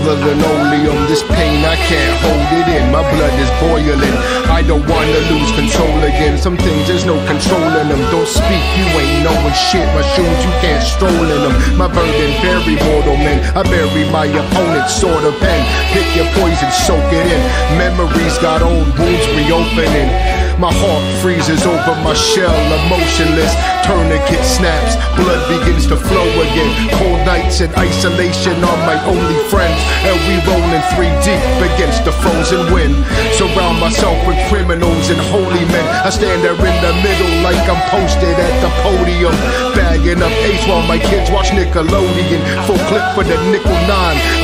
the linoleum. This pain, I can't hold it in. My blood is boiling. I don't wanna lose control again. Some things, there's no controlling them. Don't speak, you ain't knowing shit. My shoes, you can't stroll in them. My burden, very mortal men. I bury my opponent's sword of pen. Pick your poison, soak it in. Memories got old wounds reopening. My heart freezes over my shell, emotionless. Tourniquet snaps, blood begins to flow again. Cold nights and isolation are my only friends. And we rolling 3 deep against the frozen wind. Surround myself with criminals and holy men. I stand there in the middle like I'm posted at the podium. Bagging up ace while my kids watch Nickelodeon. Full clip for the nickel 9.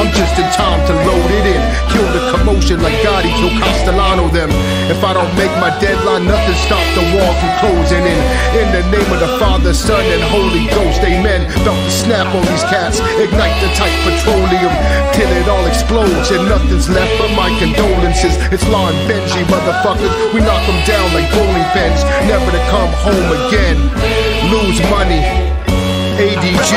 I'm just in time to load it in. Kill the commotion like Gotti kill Castellano them. If I don't make my deadline, nothing stop the wall from closing in. In the name of the Father, Son, and Holy Ghost, amen. About to snap on these cats, ignite the tight petroleum till it all explodes and nothing's left but my condolences. It's Law and Benji, motherfuckers. We knock them down like bowling pins, never to come home again. Lose money. ADG.